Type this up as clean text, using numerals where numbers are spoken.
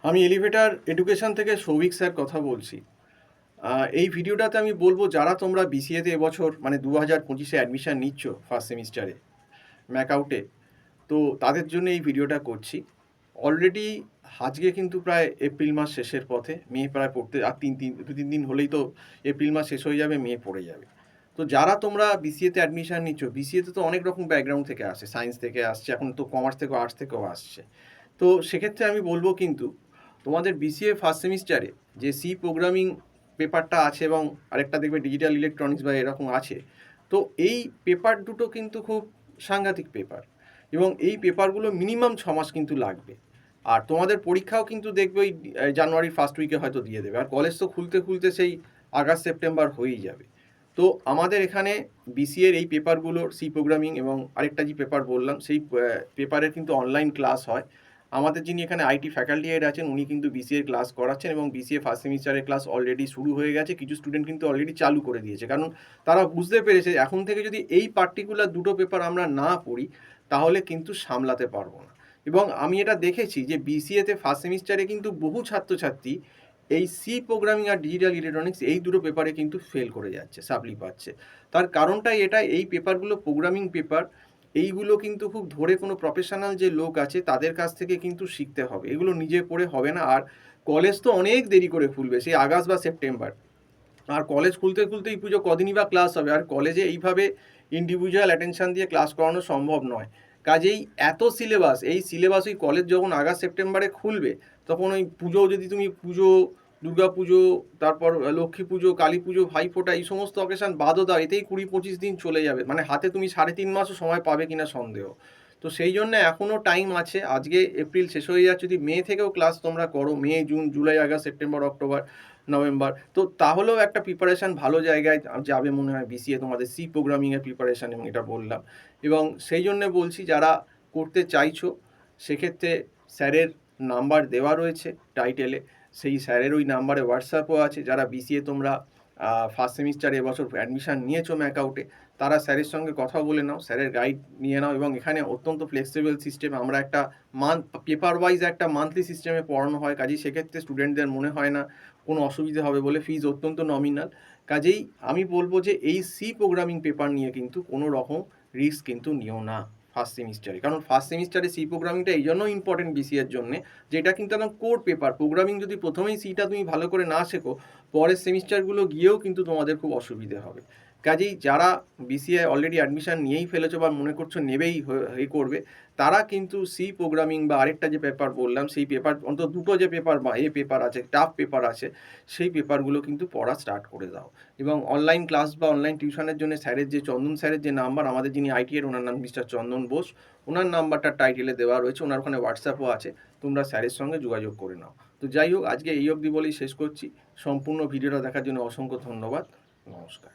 আমি elevator education থেকে Souvik sir কথা বলছি। এই ভিডিওটাতে আমি বলবো, যারা তোমরা বিসিএতে এবছর মানে 2025-এ অ্যাডমিশন নিচ্ছ ফার্স্ট সেমিস্টারে ম্যাকআউটে, তো তাদের জন্য এই ভিডিওটা করছি। অলরেডি আজকে কিন্তু প্রায় এপ্রিল মাস শেষের পথে, মে প্রায় পড়তে আর দু তিন দিন হলেই তো এপ্রিল মাস শেষ হয়ে যাবে, মে পড়ে যাবে। তো যারা তোমরা বিসিএতে অ্যাডমিশন নিচ্ছ, বিসিএতে তো অনেক রকম ব্যাকগ্রাউন্ড থেকে আসে, সায়েন্স থেকে আসছে, এখন তো কমার্স থেকেও আর্টস থেকেও আসছে। তো সেক্ষেত্রে আমি বলবো কিন্তু তোমাদের বিসিএ ফার্স্ট সেমিস্টারে যে সি প্রোগ্রামিং পেপারটা আছে এবং আরেকটা দেখবে ডিজিটাল ইলেকট্রনিক্স বা এরকম আছে, তো এই পেপার দুটো কিন্তু খুব সাংঘাতিক পেপার, এবং এই পেপারগুলো মিনিমাম 6 মাস কিন্তু লাগবে। আর তোমাদের পরীক্ষাও কিন্তু দেখবে ওই জানুয়ারির ফার্স্ট উইকে হয়তো দিয়ে দেবে, আর কলেজ তো খুলতে খুলতে সেই আগস্ট সেপ্টেম্বর হয়েই যাবে। তো আমাদের এখানে বিসিএর এই পেপারগুলোর সি প্রোগ্রামিং এবং আরেকটা যে পেপার বললাম সেই পেপারের কিন্তু অনলাইন ক্লাস হয়। আমাদের যিনি এখানে আইটি ফ্যাকাল্টি হেড আছেন, উনি কিন্তু বিসিএ ক্লাস করাচ্ছেন, এবং বিসিএ ফার্স্ট সেমিস্টারের ক্লাস অলরেডি শুরু হয়ে গেছে। কিছু স্টুডেন্ট কিন্তু অলরেডি চালু করে দিয়েছে, কারণ তারা বুঝতে পেরেছে এখন থেকে যদি এই পার্টিকুলার দুটো পেপার আমরা না পড়ি তাহলে কিন্তু সামলাতে পারবো না। এবং আমি এটা দেখেছি যে বিসিএতে ফার্স্ট সেমিস্টারে কিন্তু বহু ছাত্রছাত্রী এই সি প্রোগ্রামিং আর ডিজিটাল ইলেকট্রনিক্স এই দুটো পেপারে কিন্তু ফেল করে যাচ্ছে, সাপ্লি পাচ্ছে। তার কারণটাই এটা, এই পেপারগুলো প্রোগ্রামিং পেপার, এইগুলো কিন্তু খুব ধরে কোনো প্রফেশনাল যে লোক আছে তাদের কাছ থেকে কিন্তু শিখতে হবে, এগুলো নিজে পড়ে হবে না। আর কলেজ তো অনেক দেরি করে খুলবে, সেই আগস্ট বা সেপ্টেম্বর, আর কলেজ খুলতে খুলতেই পুজো, কদিনই বা ক্লাস হবে, আর কলেজে এইভাবে ইন্ডিভিজুয়াল অ্যাটেনশন দিয়ে ক্লাস করানো সম্ভব নয়। কাজেই এত সিলেবাস, এই সিলেবাস ওই কলেজ যখন আগস্ট সেপ্টেম্বরে খুলবে তখন ওই পুজো, যদি তুমি পুজো, দুর্গা পুজো, তারপর লক্ষ্মী পুজো, কালী পুজো, ভাইফোঁটা, এই সমস্ত অকেশান বাদও দাও, এতেই 20-25 দিন চলে যাবে, মানে হাতে তুমি 3.5 মাসও সময় পাবে কিনা সন্দেহ। তো সেই জন্য এখনও টাইম আছে, আজকে এপ্রিল শেষ হয়ে যাচ্ছে, যদি মে থেকেও ক্লাস তোমরা করো, May, June, July, August, September, October, November, তো তাহলেও একটা প্রিপারেশান ভালো জায়গায় যাবে মনে হয় বিসিএ, তোমাদের সি প্রোগ্রামিংয়ের প্রিপারেশান, এবং এটা বললাম। এবং সেই জন্য বলছি, যারা করতে চাইছো সেক্ষেত্রে স্যারের নাম্বার দেওয়া রয়েছে টাইটেলে, সেই স্যারের ওই নাম্বারে হোয়াটসঅ্যাপও আছে। যারা বিসিএ তোমরা ফার্স্ট সেমিস্টারে এবছর অ্যাডমিশান নিয়েছো ম্যাকআউটে, তারা স্যারের সঙ্গে কথা বলে নাও, স্যারের গাইড নিয়ে নাও। এবং এখানে অত্যন্ত ফ্লেক্সিবল সিস্টেম, আমরা একটা পেপার ওয়াইজ একটা মান্থলি সিস্টেমে পড়ানো হয়, কাজেই সেক্ষেত্রে স্টুডেন্টদের মনে হয় না কোনো অসুবিধা হবে বলে, ফিজ অত্যন্ত নমিনাল। কাজেই আমি বলবো যে এই সি প্রোগ্রামিং পেপার নিয়ে কিন্তু কোনো রকম রিস্ক কিন্তু নিও না ফার্স্ট সেমিস্টারে, কারণ ফার্স্ট সেমিস্টারে সি প্রোগ্রামিংটা এই জন্য ইম্পর্টেন্ট বিসিএর জন্য, যেটা কিন্তু একদম কোর পেপার। প্রোগ্রামিং যদি প্রথমেই সিটা তুমি ভালো করে না শেখো, পরের সেমিস্টারগুলো গিয়েও কিন্তু তোমাদের খুব অসুবিধে হবে। কাজেই যারা বিসিএ অলরেডি অ্যাডমিশান নিয়েই ফেলেছো বা মনে করছো নেবেই করবে, তারা কিন্তু সি প্রোগ্রামিং বা আরেকটা যে পেপার বললাম সেই পেপার, অন্তত দুটো যে পেপার বা পেপার আছে, টাফ পেপার আছে, সেই পেপারগুলো কিন্তু পড়া স্টার্ট করে দাও। এবং অনলাইন ক্লাস বা অনলাইন টিউশনের জন্য স্যারের যে চন্দন স্যারের যে নাম্বার, আমাদের যিনি আইটি এর, ওনার নাম মিস্টার চন্দন বোস, ওনার নাম্বারটা টাইটেলে দেওয়া রয়েছে, ওনার ওখানে হোয়াটসঅ্যাপও আছে, তোমরা স্যারের সঙ্গে যোগাযোগ করে নাও। তো যাই হোক, আজকে এই অবধি বলেই শেষ করছি। সম্পূর্ণ ভিডিওটা দেখার জন্য অসংখ্য ধন্যবাদ। নমস্কার।